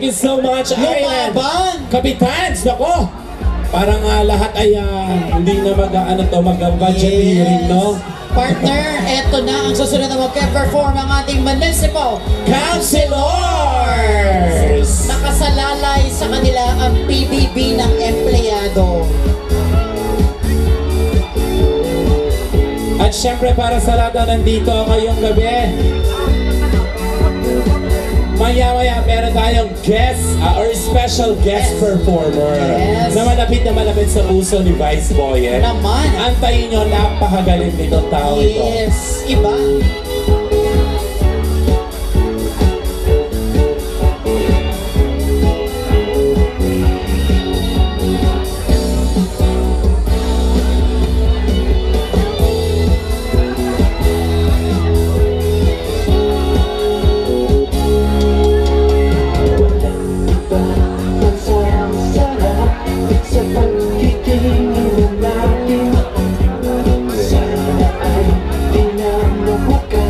you so much, Ireland. Lumaban! Kapitans, nako. Parang lahat ay hindi na mag-budgeteering, no? Partner, eto na ang susunod na magpe-perform ang ating municipal Councilors! Nakasalalay sa kanila ang PBB ng empleyado. At syempre para sa lahat na nandito ngayong gabi, maya-maya meron tayong guest or special guest performer Yes. na malapit sa puso ni Vice Boyet. Naman. Antayin nyo, napakagaling nitong tao ito. Yes, iba. Sana ay di na mabuka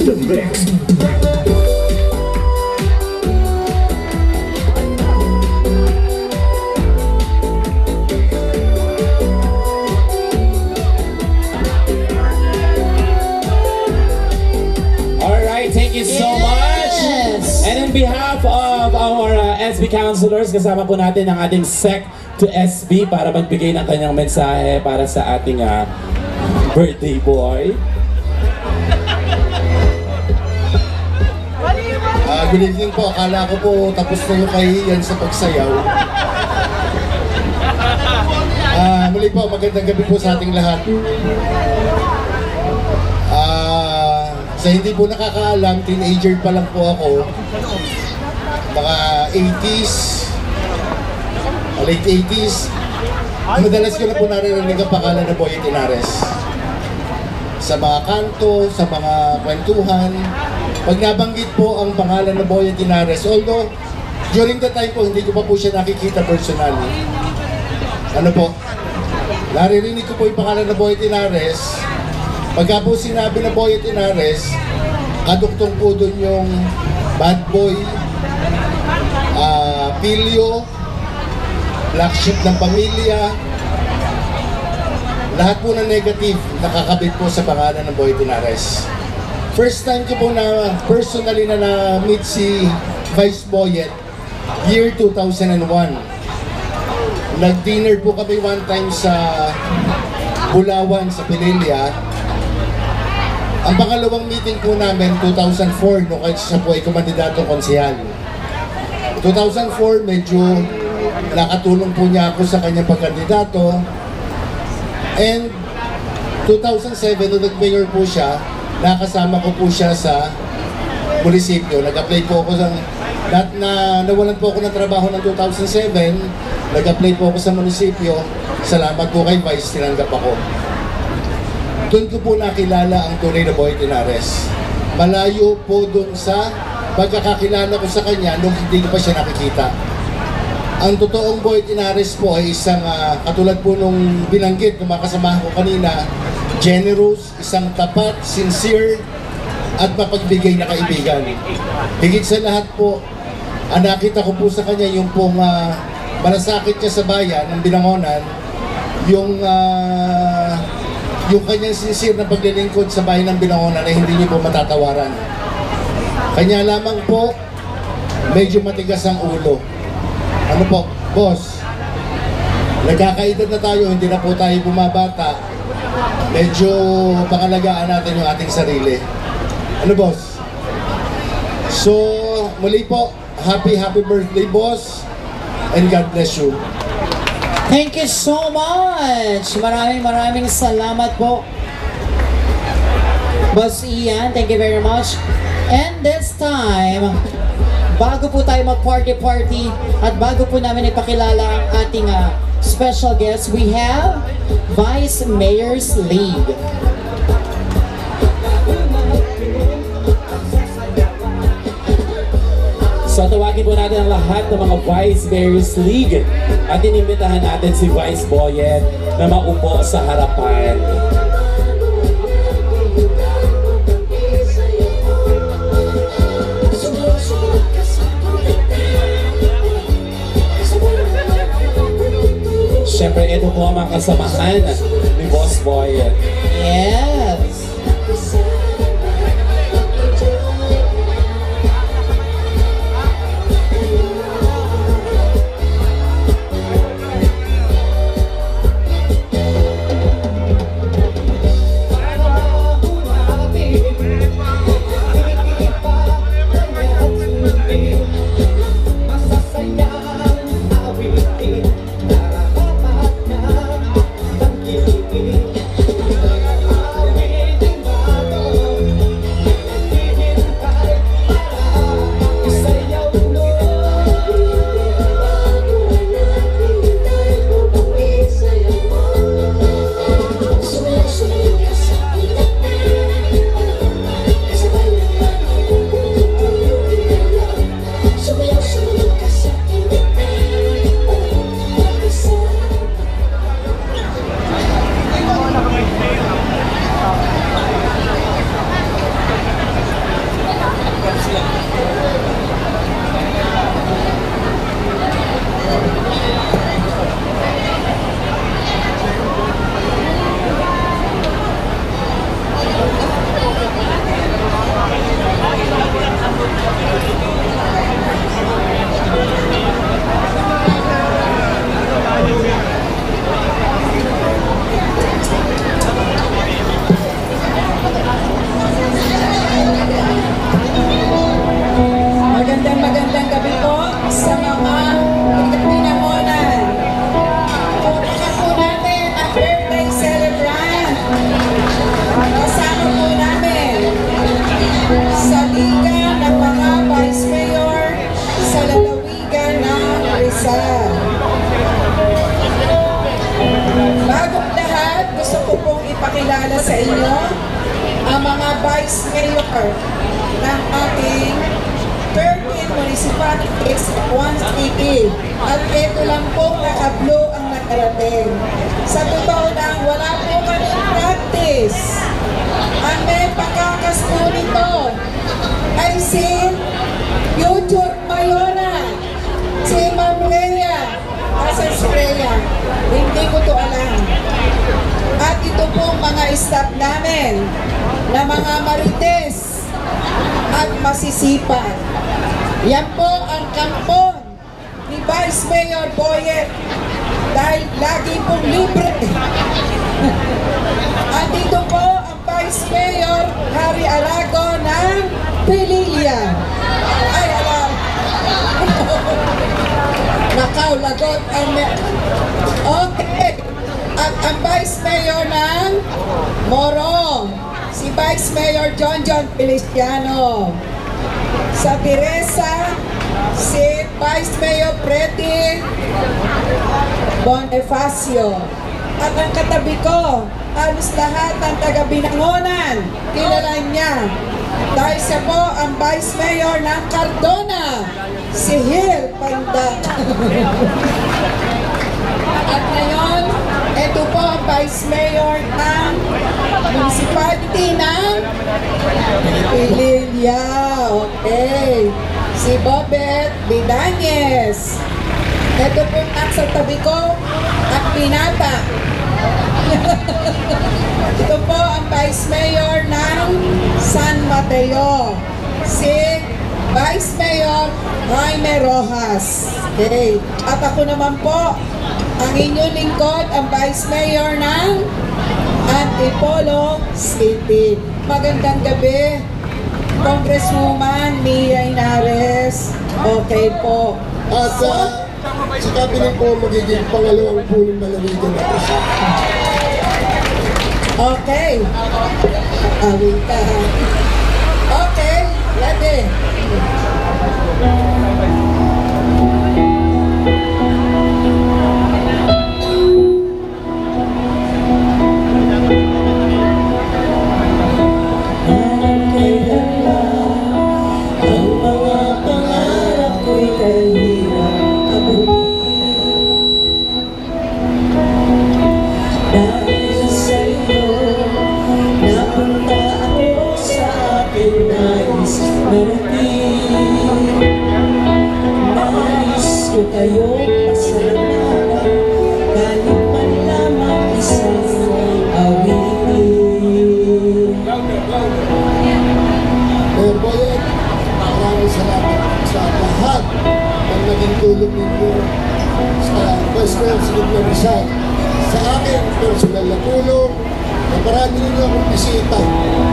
the mix. Alright, thank you so much. Yes. And on behalf of our SB counselors, kasama po natin ang ating SEC to SB para magbigay ng kanyang mensahe para sa ating birthday boy. Good evening po. Akala ko po tapos na yung kahihiyan sa pagsayaw. Muli po, magandang gabi po sa ating lahat. Sa hindi po nakakaalam, teenager pa lang po ako. Mga 80s, late 80s. Madalas ko na po naririnig ang pangalan na Boyet Inares. Sa mga kanto, sa mga kwentuhan. Pag nabanggit po ang pangalan na Boyet Inares, although during the time po hindi ko pa po siya nakikita personally. Ano po? Naririnig ko po yung pangalan na Boyet Inares. Pagka po sinabi na Boyet Inares, kaduktong po doon yung Bad Boy, Pilyo, Black Sheep ng Pamilya. Lahat po na negative nakakabit po sa pangalan ng Boyet Inares. First time ko po na personally na na-meet si Vice Boyet, year 2001. Nag-dinner po kami one time sa Bulawan, sa Pinilya. Ang pangalawang meeting po namin, 2004, no, siya po ay kumandidato konsehal. 2004, medyo nakatulong po niya ako sa kanyang pagkandidato. And 2007, nung nag-mayor po siya, nakasama ko po siya sa munisipyo. Nag-apply po ako sa... nawalan po ako ng trabaho ng 2007. Nag-apply po ako sa munisipyo. Salamat po kay Vice, tinanggap ako. Doon ko po nakilala ang tunay na Boyet Inares. Malayo po doon sa pagkakakilala ko sa kanya nung hindi ko pa siya nakikita. Ang totoong Boyet Inares po ay isang katulad po nung binanggit ng mga kasamahan ko kanina, generous, isang tapat, sincere, at mapagbigay na kaibigan. Higit sa lahat po, nakita ko po sa kanya yung pong malasakit niya sa bayan ng Binangonan, yung kanyang sincere na paglilingkod sa bayan ng Binangonan ay hindi niyo po matatawaran. Kanya lamang po, medyo matigas ang ulo. Ano po, boss? Nagkakaedad na tayo, hindi na po tayo bumabata. Medyo pangalagaan natin yung ating sarili. Ano, boss? So, muli po, happy birthday, boss. And God bless you. Thank you so much! Maraming salamat po. Boss Ian, thank you very much. And this time, bago po tayo mag-party at bago po namin ipakilala ang ating special guest, we have Vice Mayor's League. So tawagin po natin ang lahat ng mga Vice Mayor's League at inimbitahan natin si Vice Boyet na maupo sa harapan. Siyempre, ito po ang mga kasamahan ni Boss Boyet. Yes! lalawigan ng mga Vice Mayor sa lalawigan ng Rizal. Bagong lahat, gusto ko pong ipakilala sa inyo ang mga Vice Mayor ng ating 13 municipalities at 1 city. At ito lang po naka-blue ang nakarating. Sa totoo lang, wala po kaming practice. Ang may pangkakas po nito ay si future Mayora, si Ma'am Rhea, Asan si Rhea? Hindi ko to alam. At ito po mga staff namin na mga marites at masisipag. Yan po ang kampon ni Vice Mayor Boyet dahil lagi pong libre. At dito po ang Vice Mayor Harry Arago ng Pililla. Ay, alam. Nakaw, lagot ang... Okay. At ang Vice Mayor ng Morong, si Vice Mayor John Feliciano. Sa Teresa, si Vice Mayor Freddy Bonifacio. At ang katabi ko, halos lahat ng taga-Binangonan, kilala niya. Dahil siya po ang Vice Mayor ng Cardona, si Hil Panda. At ngayon, ito po ang Vice Mayor ng Municipality ng Pililla. Okay. Si Bobet Bidañez. Ito po nasa tabi ko at binata. Ito po ang Vice Mayor ng San Mateo. Si Vice Mayor Jaime Rojas. Okay. At ako naman po, ang inyong lingkod, ang Vice Mayor ng Antipolo City. Magandang gabi, Congresswoman Mia Inares. Okay po. At si Kapiling po magiging pangalawang punong lalawigan na po siya. Okay. Awita. Okay, ready. Kayo pasalamat, kahit man lamang isang awitin. Mayor Boyet, maraming salamat sa lahat ng naging tulong ninyo sa Vice Mayor Silip na Rizal. Sa akin, personal na tulong, na marami ninyo akong bisita.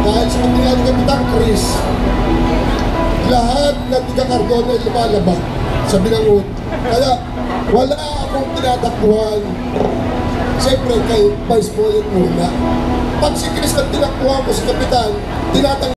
Dahil sa kabila ni Kapitan Chris, lahat ng taga-Cardona ay lumalabas sa Binangon. Kaya wala akong tinatakbuhan. Siyempre kay Vice Boyet muna. Pag si Chris ang tinakbuhan ko si Kapitan, tinatang